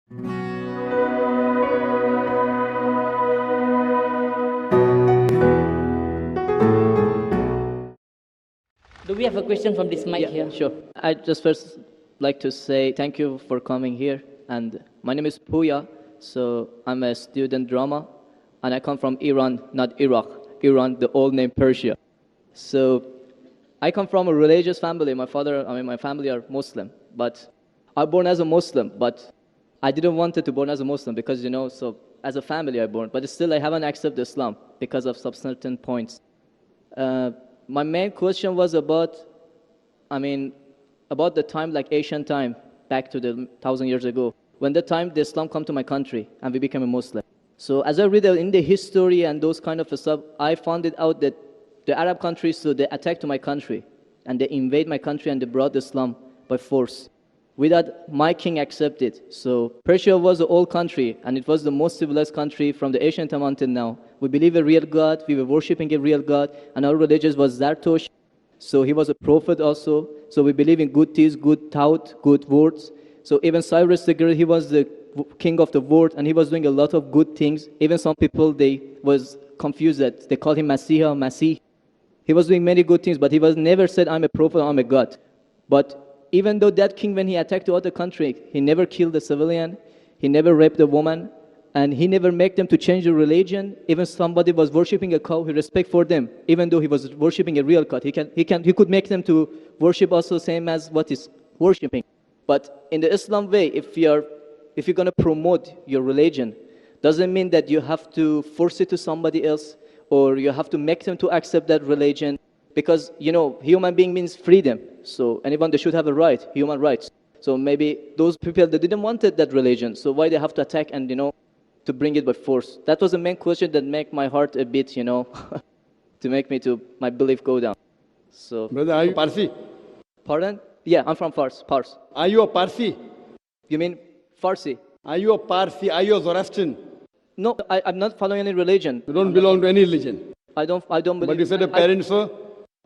Do we have a question from this mic here? Sure. I just first like to say thank you for coming here. And my name is Puya. So I'm a student drama, and I come from Iran, not Iraq. Iran, the old name Persia. So I come from a religious family. My family are Muslim, but I was born as a Muslim, but I didn't want to born as a Muslim because, so as a family I born, but still I haven't accepted Islam because of some certain points. My main question was about the time, like ancient time, back to the 1,000 years ago, when the time the Islam come to my country and we became a Muslim. So as I read in the history and those kind of stuff, I found it out that the Arab countries, so they attacked my country and they invade my country and they brought Islam by force without my king accepted. So Persia was an old country and it was the most civilized country from the ancient time until now. We believe a real God, we were worshipping a real God, and our religion was Zartosh. So he was a prophet also. So we believe in good deeds, good thought, good words. So even Cyrus the Great, he was the king of the world and he was doing a lot of good things. Even some people, they was confused that they called him Masih. He was doing many good things, but he was never said, I'm a prophet, I'm a God. But even though that king, when he attacked the other country, he never killed a civilian, he never raped a woman, and he never made them to change the religion. Even somebody was worshipping a cow, he respect for them, even though he was worshipping a real God. He could make them to worship also same as what is worshipping. But in the Islam way, if you're going to promote your religion, doesn't mean that you have to force it to somebody else, or you have to make them to accept that religion, because human being means freedom. So anyone, they should have a right, human rights. So maybe those people that didn't want that religion, so why they have to attack and to bring it by force? That was the main question that make my heart a bit to make me to my belief go down. So brother, are you Parsi? Pardon? Yeah, I'm from Fars. Are you a Parsi? You mean Farsi? Are you a Parsi? Are you a Zoroastrian? No, I'm not following any religion. You don't belong to any religion. I don't believe. But you said your parents were?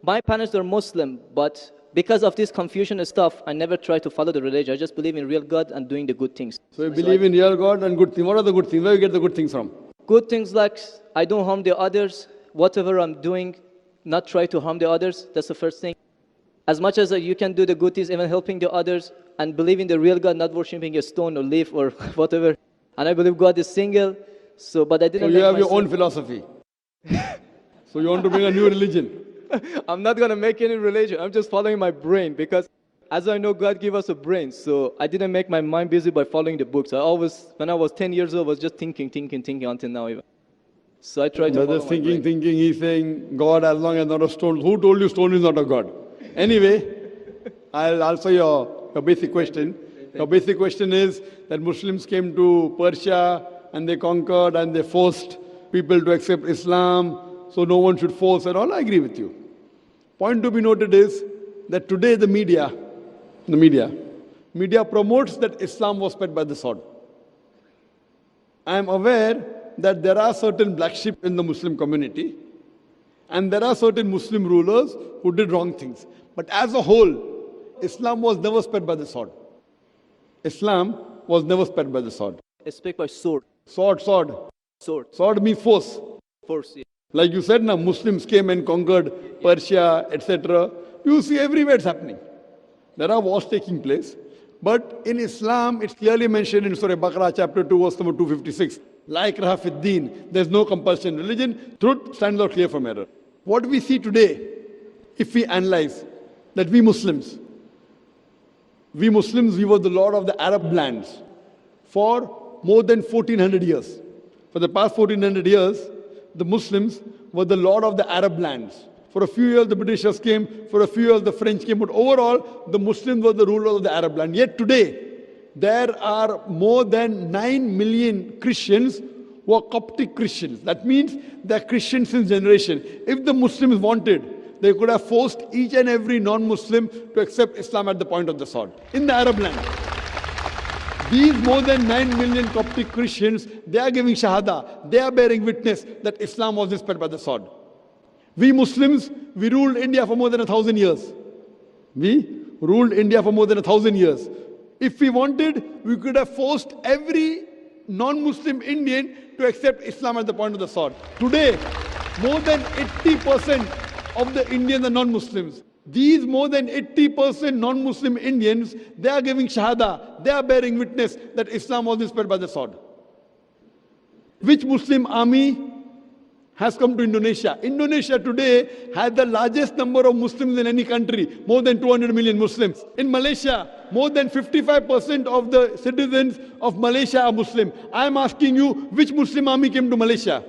My parents are Muslim, but because of this confusion and stuff, I never try to follow the religion. I just believe in real God and doing the good things. So you believe in real God and good things. What are the good things? Where do you get the good things from? Good things like I don't harm the others. Whatever I'm doing, not try to harm the others. That's the first thing. As much as you can do the good things, even helping the others, and believe in the real God, not worshiping a stone or leaf or whatever. And I believe God is single. So, but I didn't. So you have your own philosophy. So you want to bring a new religion. I'm not going to make any religion. I'm just following my brain because as I know, God gave us a brain. So I didn't make my mind busy by following the books. When I was 10 years old, I was just thinking until now even. So I tried to follow thinking, he's saying, God as long as not a stone. Who told you stone is not a God? Anyway, I'll answer your basic question. Your basic question is that Muslims came to Persia and they conquered and they forced people to accept Islam. So no one should force at all. I agree with you. Point to be noted is that today the media promotes that Islam was spread by the sword. I am aware that there are certain black sheep in the Muslim community and there are certain Muslim rulers who did wrong things. But as a whole, Islam was never spread by the sword. Islam was never spread by the sword. It's spread by sword. Sword. Sword means force. Force, yeah. Like you said, now Muslims came and conquered Persia, etc. You see everywhere it's happening. There are wars taking place. But in Islam, it's clearly mentioned in Surah Baqarah, chapter 2, verse number 256. La ikraha fid deen. There's no compulsion in religion. Truth stands out clear from error. What we see today, if we analyze, that we Muslims, we were the lord of the Arab lands for more than 1400 years. For the past 1400 years, the Muslims were the lord of the Arab lands. For a few years, the Britishers came. For a few years, the French came. But overall, the Muslims were the rulers of the Arab land. Yet today, there are more than 9 million Christians who are Coptic Christians. That means they're Christians since generation. If the Muslims wanted, they could have forced each and every non-Muslim to accept Islam at the point of the sword in the Arab land. These more than 9 million Coptic Christians, they are giving Shahada. They are bearing witness that Islam was spread by the sword. We Muslims, we ruled India for more than 1,000 years. We ruled India for more than 1,000 years. If we wanted, we could have forced every non-Muslim Indian to accept Islam at the point of the sword. Today, more than 80% of the Indians are non-Muslims. These more than 80% non-Muslim Indians, they are giving shahada, they are bearing witness that Islam was spread by the sword. Which Muslim army has come to Indonesia? Indonesia today has the largest number of Muslims in any country, more than 200 million Muslims. In Malaysia, more than 55% of the citizens of Malaysia are Muslim. I am asking you, which Muslim army came to Malaysia?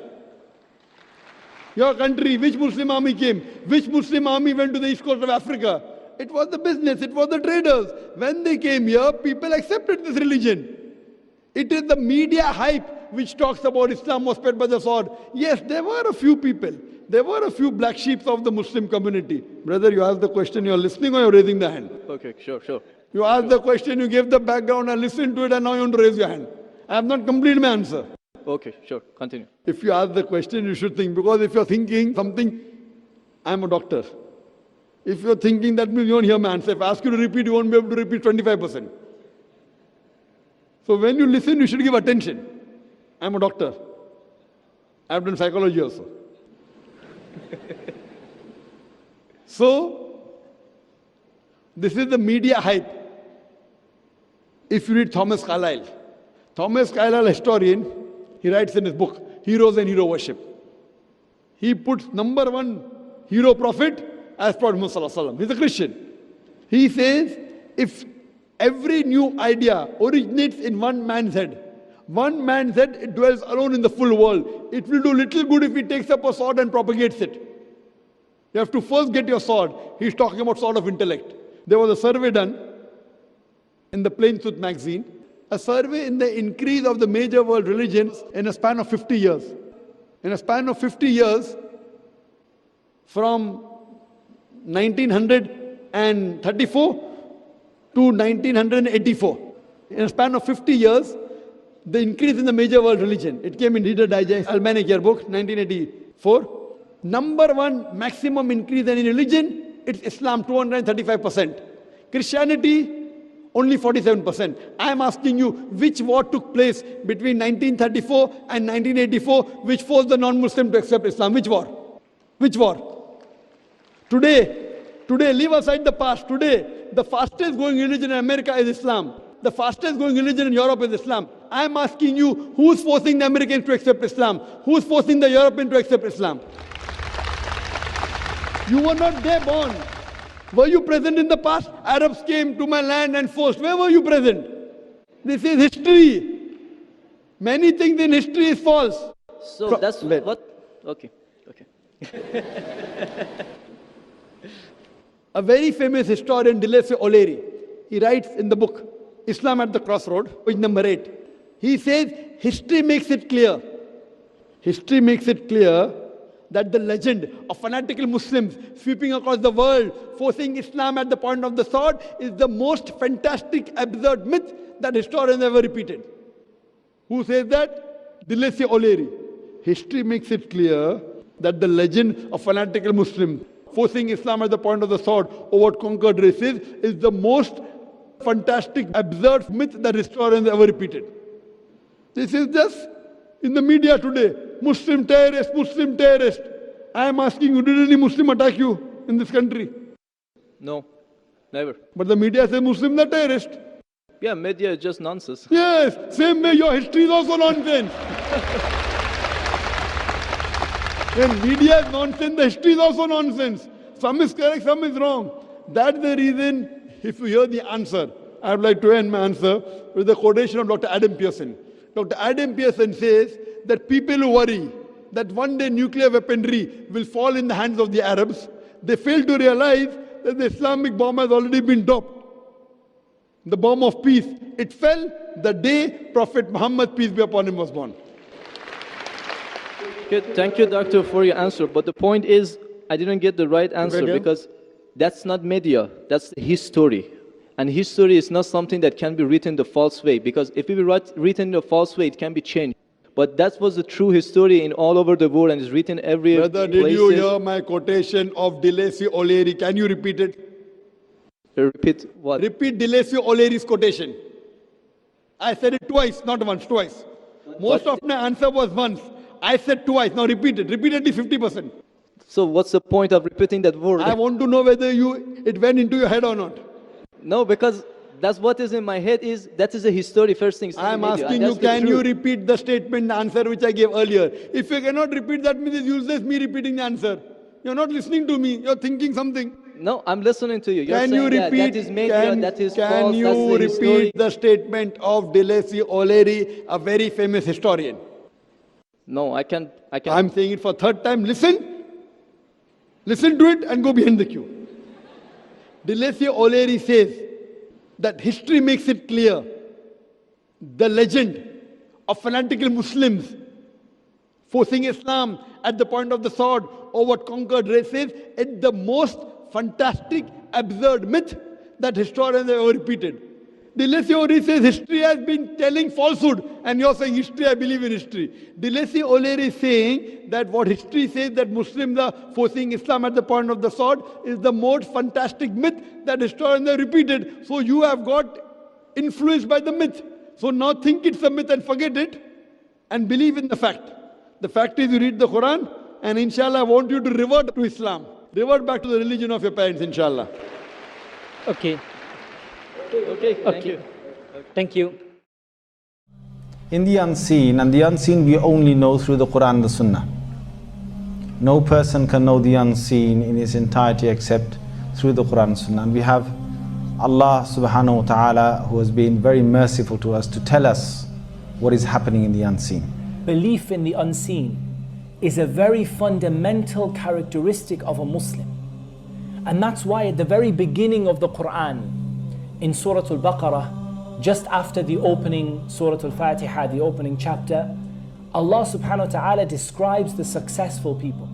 Your country, which Muslim army came? Which Muslim army went to the east coast of Africa? It was the business, it was the traders. When they came here, people accepted this religion. It is the media hype which talks about Islam was spread by the sword. Yes, there were a few people. There were a few black sheep of the Muslim community. Brother, you asked the question, you're listening or you're raising the hand? Okay, sure. You asked the question, you gave the background, I listened to it, and now you want to raise your hand. I have not completed my answer. Okay, sure. Continue. If you ask the question, you should think. Because if you're thinking something, I'm a doctor. If you're thinking, that means you won't hear my answer. If I ask you to repeat, you won't be able to repeat 25%. So when you listen, you should give attention. I'm a doctor. I've done psychology also. So, this is the media hype. If you read Thomas Carlyle, historian, he writes in his book, Heroes and Hero Worship. He puts number one hero prophet as Prophet Muhammad Sallallahu Alaihi Wasallam. He's a Christian. He says, if every new idea originates in one man's head, it dwells alone in the full world. It will do little good if he takes up a sword and propagates it. You have to first get your sword. He's talking about sword of intellect. There was a survey done in the Plain Truth magazine, a survey in the increase of the major world religions in a span of 50 years. In a span of 50 years, from 1934 to 1984. In a span of 50 years, the increase in the major world religion. It came in Reader Digest, Almanac Yearbook, 1984. Number one maximum increase in religion, it's Islam, 235%. Christianity, only 47%. I am asking you, which war took place between 1934 and 1984, which forced the non-Muslim to accept Islam? Which war? Which war? Today, leave aside the past. Today, the fastest growing religion in America is Islam. The fastest growing religion in Europe is Islam. I am asking you, who's forcing the Americans to accept Islam? Who's forcing the Europeans to accept Islam? You were not there born. Were you present in the past? Arabs came to my land and forced. Where were you present? This is history. Many things in history is false. So that's what? Okay. A very famous historian, Dilese O'Leary, he writes in the book, Islam at the Crossroad, page number 8. He says, history makes it clear that the legend of fanatical Muslims sweeping across the world, forcing Islam at the point of the sword, is the most fantastic, absurd myth that historians ever repeated. Who says that? Dilese O'Leary. History makes it clear that the legend of fanatical Muslims forcing Islam at the point of the sword over conquered races is the most fantastic, absurd myth that historians ever repeated. This is just in the media today. Muslim terrorist. I am asking you, did any Muslim attack you in this country? No, never. But the media says Muslims are terrorists. Yeah, media is just nonsense. Yes, same way your history is also nonsense. When media is nonsense, the history is also nonsense. Some is correct, some is wrong. That's the reason, if you hear the answer, I would like to end my answer with the quotation of Dr. Adam Pearson. Dr. Adam Pearson says that people who worry that one day nuclear weaponry will fall in the hands of the Arabs, they fail to realize that the Islamic bomb has already been dropped. The bomb of peace. It fell the day Prophet Muhammad, peace be upon him, was born. Good. Thank you, doctor, for your answer. But the point is, I didn't get the right answer because that's not media. That's history. And history is not something that can be written the false way. Because if it be written the false way, it can be changed. But that was the true history in all over the world and is written everywhere. Brother, did you hear my quotation of Dilese O'Leary? Can you repeat it? Repeat what? Repeat Delesio O'Leary's quotation. I said it twice, not once, twice. Most of my answer was once. I said twice. Now repeat it. Repeatedly 50%. So what's the point of repeating that word? I want to know whether it went into your head or not. No, because that's what is in my head that is a history first thing. I am asking you, can you repeat the statement, the answer which I gave earlier? If you cannot repeat, that means it's useless me repeating the answer. You're not listening to me. You're thinking something. No, I'm listening to you. You're Can saying you repeat? that is made, that is can false, you that's the repeat history. the statement of Delesio O'Leary, a very famous historian? No, I can't. I'm saying it for third time. Listen to it and go behind the queue. Delesio O'Leary says that history makes it clear the legend of fanatical Muslims forcing Islam at the point of the sword over conquered races is the most fantastic, absurd myth that historians have ever repeated. Delesio O'Leary says history has been telling falsehood, and you're saying history, I believe in history. Delesio O'Leary is saying that what history says that Muslims are forcing Islam at the point of the sword is the most fantastic myth that historians have repeated. So you have got influenced by the myth. So now think it's a myth and forget it and believe in the fact. The fact is you read the Quran, and inshallah I want you to revert to Islam. Revert back to the religion of your parents, inshallah. Okay. Okay, thank you. Thank you. In the unseen, and the unseen we only know through the Quran and the Sunnah. No person can know the unseen in its entirety except through the Quran and Sunnah. And we have Allah subhanahu wa ta'ala who has been very merciful to us to tell us what is happening in the unseen. Belief in the unseen is a very fundamental characteristic of a Muslim. And that's why at the very beginning of the Quran, in Surah Al-Baqarah, just after the opening Surah Al-Fatiha, the opening chapter, Allah subhanahu wa ta'ala describes the successful people.